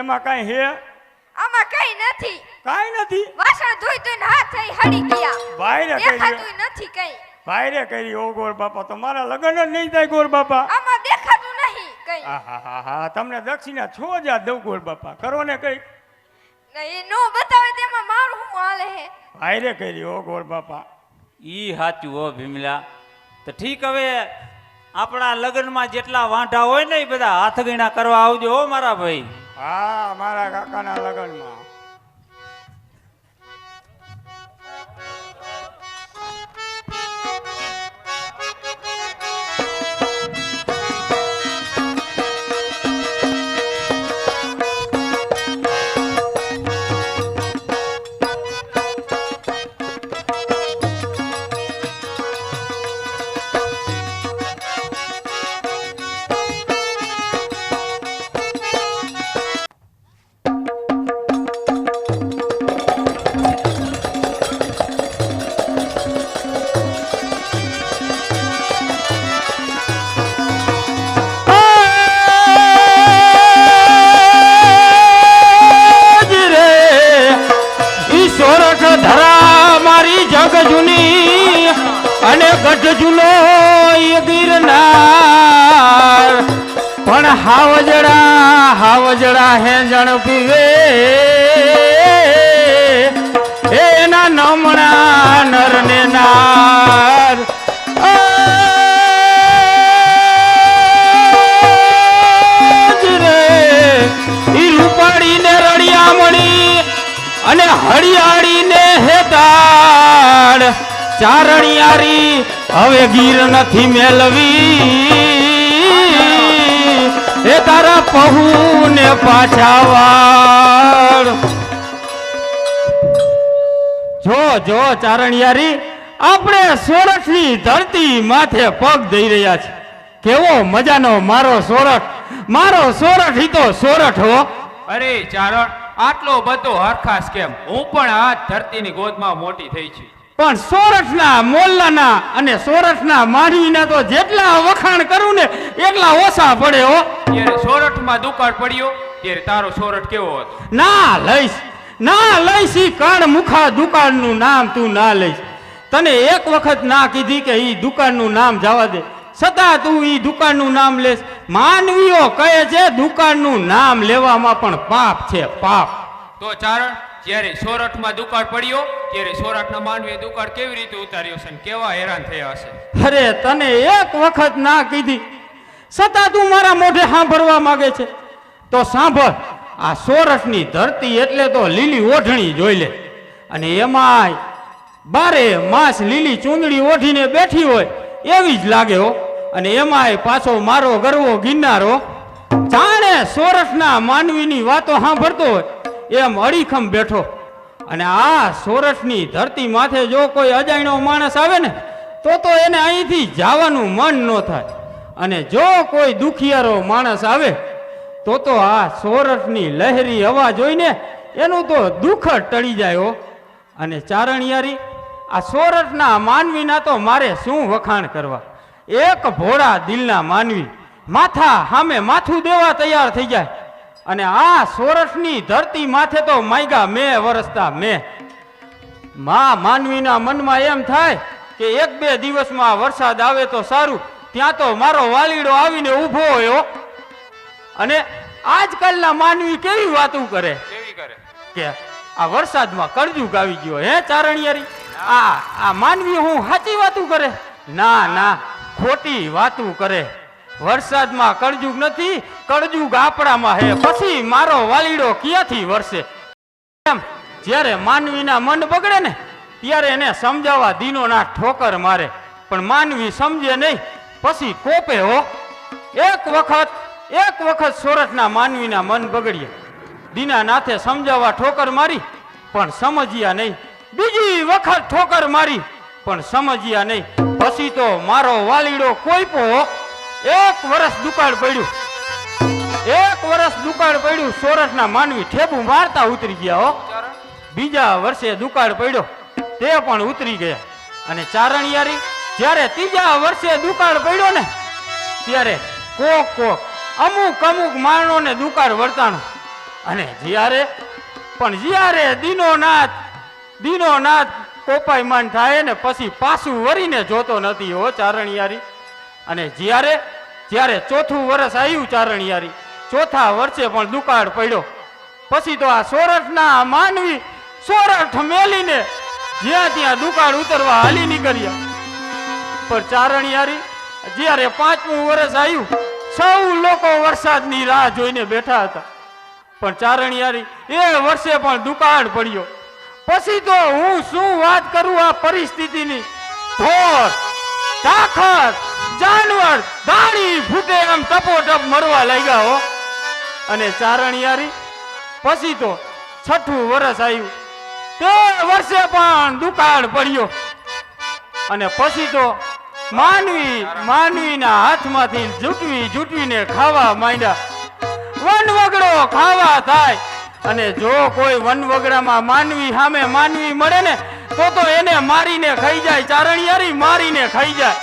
એમાં કઈ હે? આમાં કઈ નથી. કાઈ નથી. વાસણ ધોઈ ધોઈને હાથ થઈ હડી ગયા. ભાઈ રે કરી, દેખાતું નથી કઈ. ભાઈ રે કરી ઓ ગોર બાપા, તો મારા લગ્ન જ નહીં થાય ગોર બાપા. આમાં દેખાતું નહીં કઈ. આહાહાહા, તમને દક્ષિણા છો જ દઉં ગોર બાપા, કરો ને કઈ. એ નો બતાવે તેમાં મારું શું હાલે હે? ભાઈ રે કરી ઓ ગોર બાપા. ઈ હાચું હો ભીમલા. તો ઠીક, હવે આપણા લગ્નમાં જેટલા વાંઢા હોય ને એ બધા હાથ ગીણા કરવા આવજો હો મારા ભાઈ. હા મારા કાકાના લગ્નમાં. અને ગઢ જુલો ગિરનાર પણ હાવજડા હેંજણ પીવે એના નમણા નર ને નાર. ઈ રૂપાડીને રળિયામણી અને હળિયાળીને હેતાડ ચારણિયારી હવે ગીર નથી મેલવી એ તારા પહુ ને પાછા વાળ. જો જો ચારણિયારી, આપણે સોરઠની ધરતી માથે પગ દઈ રહ્યા છે. કેવો મજાનો મારો સોરઠ ઈ તો સોરઠ હો. અરે ચારણ, આટલો બધો હરખાસ કેમ? હું પણ આ ધરતીની ગોદમાં મોટી થઈ છું. પણ સોરઠના મોલ્લાના અને સોરઠના માઢવીના તો જેટલા વખાણ કરું ને એટલા ઓછા પડે હો. ત્યારે સોરઠમાં દુકાળ પડ્યો ત્યારે તારો સોરઠ કેવો હતો? ના લઈશ ઈ કાળ મુખા દુકાળનું નામ તું ના લઈશ. તને એક વખત ના કીધી કે ઈ દુકાળનું નામ જવા દે, છતાં તું ઈ દુકાળનું નામ લેશ. માનવીઓ કહે છે દુકાળનું નામ લેવામાં પણ પાપ છે, પાપ. તો ચારણ, જ્યારે સોરઠમાં દુકાળ પડ્યો ત્યારે સોરઠના માનવીએ દુકાળ કેવી રીતે ઉતાર્યો છે અને કેવા હેરાન થયા હશે? અરે તને એક વખત ના કીધી છતાં તું મારા મોઢે સાંભળવા માંગે છે. તો સાંભળ, આ સોરઠની ધરતી એટલે તો લીલી ઓઢણી જોઈ લે, અને એમાંય બારે માસ લીલી ચૂંદડી ઓઢીને બેઠી હોય એવી જ લાગે હો. અને એમાંય પાછો મારો ગરવો ગિરનારો જાણે સોરઠના માનવીની વાતો સાંભળતો હોય એમ અડીખમ બેઠો. અને આ સોરઠની ધરતી માથે જો કોઈ અજાણ્યો માણસ આવે ને તો એને અહીંથી જવાનું મન ન થાય. અને જો કોઈ દુખિયારો માણસ આવે તો આ સોરઠની લહેરી હવા જોઈને એનું તો દુઃખ જ ટળી જાય હો. અને ચારણિયારી, આ સોરઠના માનવીના તો મારે શું વખાણ કરવા. એક ભોળા દિલના માનવી માથા સામે માથું દેવા તૈયાર થઈ જાય. અને આ સોરઠની ધરતી માથે તો માયગા મેં વરસતા મેં. માનવીના મનમાં એમ થાય કે એક બે દિવસમાં વરસાદ આવે તો સારું, ત્યાં તો મારો વાલીડો આવીને ઊભો હોય. અને આજકાલના માનવી કેવી વાતું કરે કેવી કરે કે આ વરસાદમાં કળજુગ આવી ગયો. હે ચારણિયારી, આ માનવી હું સાચી વાતું કરે? ના, ખોટી વાતું કરે. વરસાદમાં કળજુગ નથી, કળજુગ આપણામાં હે. પછી મારો વાલીડો ક્યાંથી વરસે? એમ જ્યારે માનવીના મન બગડે ને ત્યારે એને સમજાવવા દીનો ના ઠોકર મારે, પણ માનવી સમજે નહીં, પછી કોપે હો. એક વખત સોરઠના માનવીના મન બગડ્યા. દીનાનાથે સમજાવવા ઠોકર મારી પણ સમજ્યા નહીં. બીજી વખત ઠોકર મારી પણ સમજ્યા નહીં. પછી તો મારો વાલીડો કોઈપો 1 વર્ષ દુકાળ પડ્યું. 1 વર્ષ દુકાળ પડ્યું. સોરઠના માનવી ઠેબુ મારતા ઉતરી ગયા હો. બીજા વર્ષે દુકાળ પડ્યો તે પણ ઉતરી ગયા. અને ચારણિયારી જ્યારે ત્રીજા વર્ષે દુકાળ પડ્યો ને ત્યારે કોક અમુક માણોને દુકાળ વર્તાણું. અને જ્યારે દીનોનાથ કોપાયમાન થાય ને પછી પાછું વરીને જોતો નથી હો ચારણિયારી. અને જ્યારે ચોથું વર્ષ આવ્યું ચારણિયારી, ચોથા વર્ષે પણ દુકાળ પડ્યો. પછી તો આ સોરઠના માનવી સોરઠ મેલીને જ્યાં ત્યાં દુકાળ ઉતરવા હાલી નીકળ્યા. પણ ચારણિયારી જ્યારે 5મું વર્ષ આવ્યું, સૌ લોકો વરસાદની રાહ જોઈને બેઠા હતા. પણ ચારણિયારી એ વર્ષે પણ દુકાળ પડ્યો. પછી તો હું શું વાત કરું આ પરિસ્થિતિની. ઢોર, ઢાખર, જાનવર દાણી ફૂટે આમ ટપોટપ મરવા લાગ્યા હો. અને ચારણિયારી પછી તો 6થું વર્ષ આવ્યું, તે વર્ષે પણ દુકાળ પડ્યો. અને પછી તો માનવીના હાથમાંથી જૂટવીને ખાવા માંડ્યા. વનવગડો ખાવા થાય. અને જો કોઈ વનવગડામાં માનવી સામે માનવી મળે ને તો એને મારીને ખાઈ જાય. ચારણિયારી મારીને ખાઈ જાય.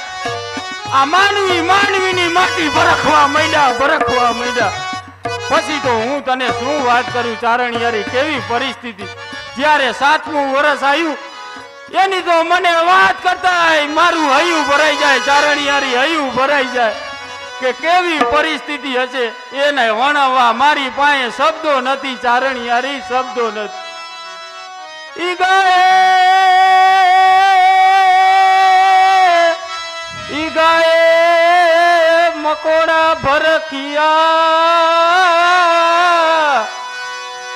આ માનવીની માટી ભરખવા માંડ્યા. પછી તો હું તને શું વાત કરું ચારણિયારી, કેવી પરિસ્થિતિ. જ્યારે 7મું વર્ષ આવ્યું એની તો મને વાત કરતા મારું હૈયું ભરાઈ જાય. ચારણિયારી હૈયું ભરાઈ જાય કે કેવી પરિસ્થિતિ હશે એને વર્ણવવા મારી પાસે શબ્દો નથી. ચારણિયારી શબ્દો નથી. ઈ ગાય મકોડા ભરખિયા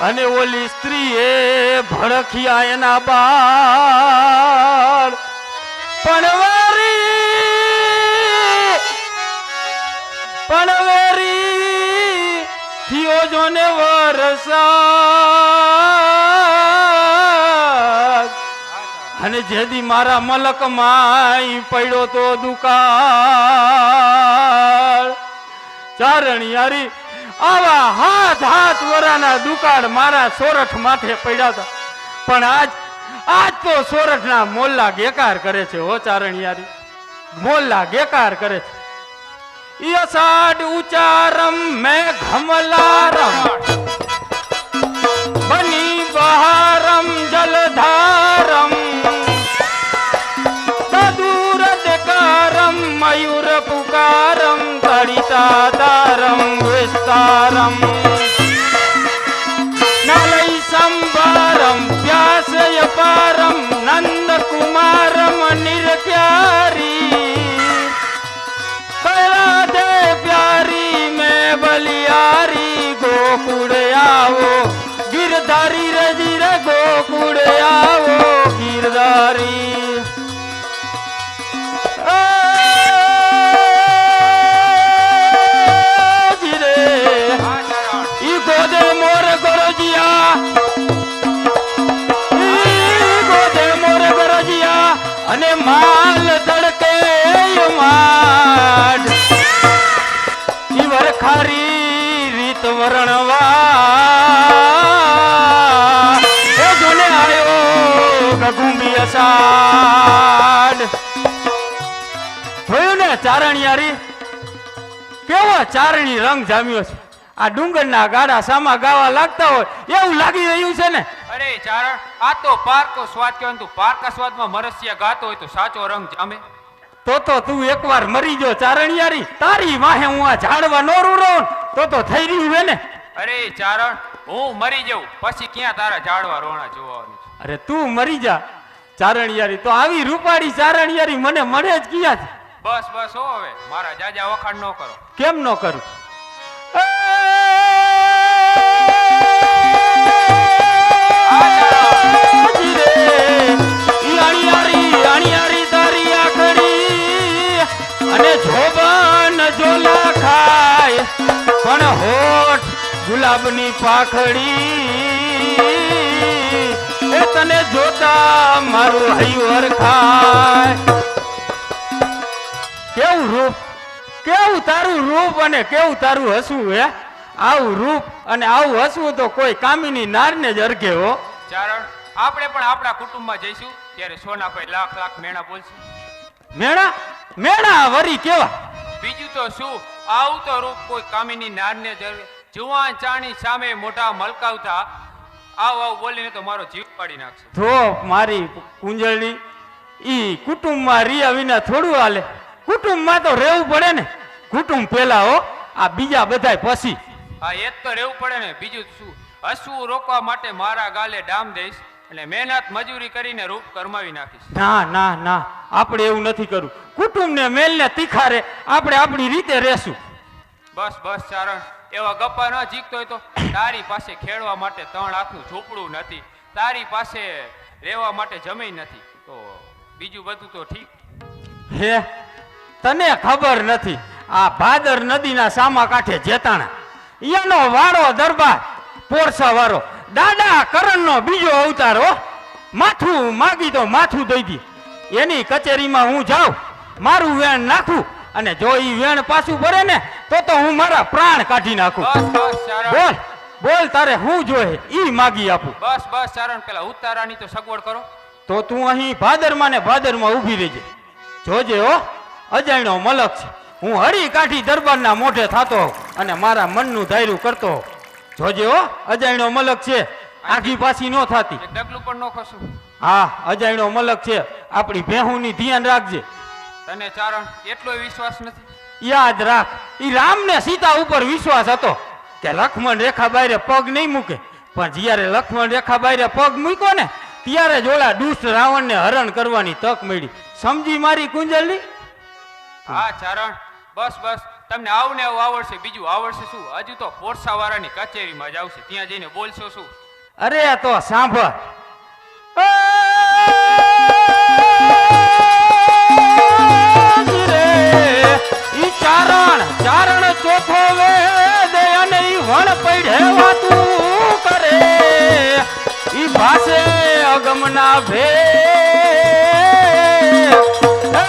અને ઓલી સ્ત્રીએ ભડખિયા એના બાળ. પણ વેરી થયો જોને વરસાદ. અને જેદી મારા મલક માય પડ્યો તો દુકાળ. ચારણિયારી આવા હાથ વરાના દુકાળ મારા સોરઠ માથે પડ્યા હતા. પણ આજ તો સોરઠના મોલ્લા ગેકાર કરે છે હો ચારણિયારી, મોલ્લા ગેકાર કરે છે. યસાડ ઉચારમ મેં ઘમલારમ બની બહારમ જલધારમ તદુર દેકારમ મયુર પુકારમ તડિતાદારમ વિસ્તારમ નલય સંભારમ વ્યાસય પારમ નંદ કુમારમ નિર્ત્યારી દે પ્યારી મેં બલિયારી ગોકુળ આવો ગિરધારી રજી રે ગોકુળ આવો ગિરધારી. ઈ ગોદે મોર ગોરજીયા, અને માલ તડકે માડ ઈવર ખારી રીત વર્ણવા એ જોને આયો ગગુંબી અષાઢ. જોયું ને ચારણિયારી કેવો ચારણી રંગ જામ્યો છે. આ ડુંગરના ગાડા સામા ગાવા લાગતા હોય એવું લાગી રહ્યું છે ને. અરે ચારણ, આ તો પારકો સ્વાદ કહેવાય. તું પારકા સ્વાદમાં મરસિયા ગાતો હોય તો સાચો રંગ જામે. તો તું એકવાર મરી જો ચારણિયારી. તારી વાહે હું આ ઝાડવા નોરું રહું તો થઈ રહ્યું છે ને. અરે ચારણ, હું મરી જાઉં પછી ક્યાં તારા ઝાડવા રોણા જોવાનું છે. અરે તું મરી જા ચારણિયારી, તો આવી રૂપાળી ચારણિયારી મને મળે જ ક્યાંથી. બસ હો હવે, મારા જાજા વખાણ ન કરો. કેમ ન કરું? અને જોબન જોલા ખા પણ હોઠ ગુલાબની પાખડી એ તને જોતા મારું હૈયું હરખાય. કેવું રૂપ, કેવું તારું રૂપ અને કેવું તારું હસવું હે. આવું રૂપ અને આવું હસવું તો કોઈ કામીની નારને જ અરખે હો. ચારણ આપણે પણ આપણા કુટુંબમાં જઈશું ત્યારે સોનાભાઈ લાખ લાખ મેણા બોલશે. મેણા મેણા વરી કેવા? બીજું તો શું, આવું તો રૂપ કોઈ કામીની નારને જુવાન ચાણી સામે મોઢા મલકાવતા આવું આવું બોલીને તો મારો જીવ પાડી નાખશે. તો મારી કુંજળની ઈ કુટુંબમાં રિયા વિના થોડું હાલે. કુટુંબમાં તો રહેવું પડે ને. કુટુંબ પેલા હો, આ બીજા બધાય પછી. હા એ જ તો રહેવું પડે ને. બીજું શું, હસવું રોકવા માટે મારા ગાલે ડામ દઈશ અને મહેનત મજૂરી કરીને રૂપ કરમાવી નાખીશ. ના ના ના, આપણે એવું નથી કરવું. કુટુંબને મેલને તીખારે આપણે આપણી રીતે રહેશું. બસ બસ ચારણ, એવા ગપ્પા ન જીકતો હોય તો તારી પાસે ખેડવા માટે 3 આંખનું ઝૂંપડું નથી, તારી પાસે રહેવા માટે જમીન નથી, તો બીજું બધું તો ઠીક. હે, તને ખબર નથી, આ ભાદર નદીના સામા કાંઠે જેતાણા એનો વાળો દરબાર પોરસા વાળો દાદા કરણનો બીજો અવતાર હો. માથું માગી તો માથું દઈ દી. એની કચેરીમાં હું જાઉં, મારું વેણ નાખું અને જો ઈ વેણ પાછું ભરે ને તો હું મારા પ્રાણ કાઢી નાખું. બસ બસ ચારણ, બોલ બોલ, તારે હું જોઈએ ઈ માગી આપું. બસ બસ ચારણ, પેલા ઉતારાની તો સગવડ કરો. તો તું અહીં ભાદરમાં ને ભાદરમાં ઊભી રહેજે. જોજે હો, અજાણ્યો મલક છે. હું હરી કાઠી દરબારના મોઢે થતો હોઉં અને મારા મનનું ધાર્યું કરતો હોઉં. જોજે હો, અજાણ્યો મલક છે, આખી પાછી નો થાતી. એક ડગલું પણ ન ખસું. હા, અજાણ્યો મલક છે, આપણી ભેહુની ધ્યાન રાખજે. તને ચારણ એટલોય વિશ્વાસ નથી? યાદ રાખ, ઈ રામને સીતા ઉપર વિશ્વાસ હતો કે લક્ષ્મણ રેખા બાયરે પગ નહીં મૂકે, પણ જ્યારે લક્ષ્મણ રેખા બાયરે પગ મૂક્યો ને ત્યારે જ ઓલા દુષ્ટ રાવણને હરણ કરવાની તક મળી. સમજી મારી કુંજલની? હા ચારણ, બસ બસ, તમને આવું ને આવું આવડશે, બીજું આવડશે શું? હજુ તો પોરસાવાળાની કચેરીમાં જ આવશે, ત્યાં જઈને બોલશો શું? અરે તો સાંભળ. ઈ ચારણ ચારણ ચોથો વેદ અને ઈ વણ પડ્યા તું કરે. ઈ ભાષે અગમના ભે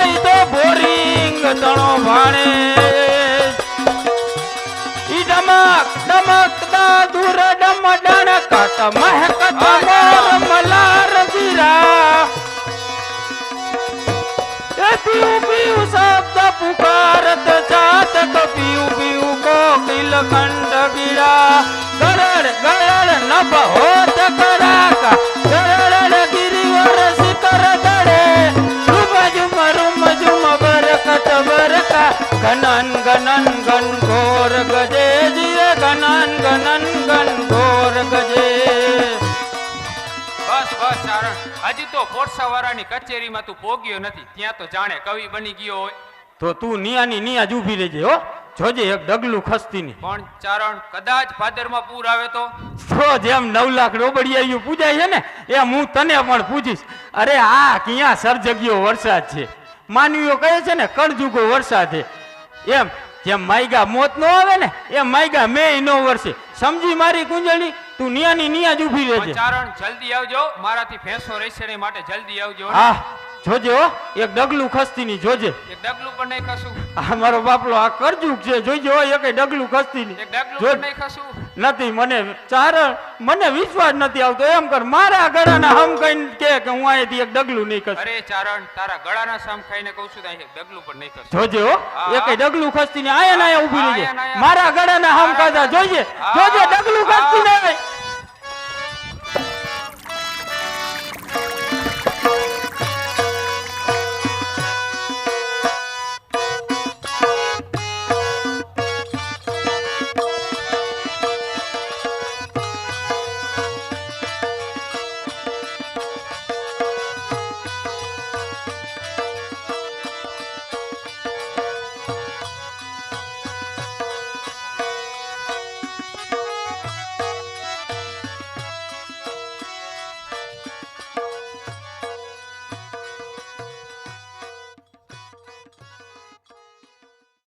ઈ તો બોરિંગ તણો ભાણે. ઈ ડમક ડમક દા દૂર ડમ ડણક મહેક મોર મલાર જીરા. પીઉ પીઉ શબ્દ પુકારત જાત પીઉ પીઉ કોકિલ કંઠ ગીરા. ગરડ ગરડ નભ હોત કડાકા ગરડ ગિરિવર શિખર દડે. રૂમ ઝુમ રૂમ ઝુમ બરકત બરકા ગનન ગનન ગન ઘોર ગજે જીરે ગનન ગનન ગન ઘોર ગજે. બસ બસ ચારણ, હજી તો પોરસાવાળાની કચેરીમાં તું પોગ્યો નથી, ત્યાં તો જાણે કવિ બની ગયો હોય. તો તું નિયાની નિયા જ ઊભી રહેજે હો. જોજે એક ડગલું ખસતી નહીં. પણ ચારણ, કદાચ ભાદરમાં પૂર આવે તો? તો જેમ 9 લાખ રોબડિયાયું પૂજાય છે ને એમ હું તને પણ પૂજીશ. અરે આ ક્યાં સરજગ્યો વરસાદ છે. માનવીઓ કહે છે ને કળજુગો વરસાદ છે, એમ જેમ માયગા મોત નો આવે ને એમ માયગા મેય નો વરસે. સમજી મારી કુંજળી? તું નિયાની નિયા જ ઊભી રહેજે. પણ ચારણ, જલ્દી આવજો, મારાથી ભેંસો રહેશે નહીં, માટે જલ્દી આવજો. હા જોજે હો, એક ડગલું ખસતી નહીં. જોજે, એક ડગલું પણ નહીં ખસું. આ મારો બાપલો આ કરજુક છે. જોઈજો હો, એક ડગલું ખસતી નહીં. એક ડગલું જોજ. પણ નહીં ખસું. નથી મને ચારણ, મને વિશ્વાસ નથી આવતો. એમ કર, મારા ગળાના હમ કહીને કે હું અહીંયાથી એક ડગલું નહીં ખસ. અરે ચારણ, તારા ગળાના સામ ખાઈને કહું છું, એક ડગલું પણ નહીં ખસું. જોજે હો, એક ડગલું ખસતી નહીં. આયા ના આયા ઊભી હા, રહેજે. આયા ના આયા. મારા ગળાના હમ ખાધા. જોજે જોજે, ડગલું ખસતી નહીં.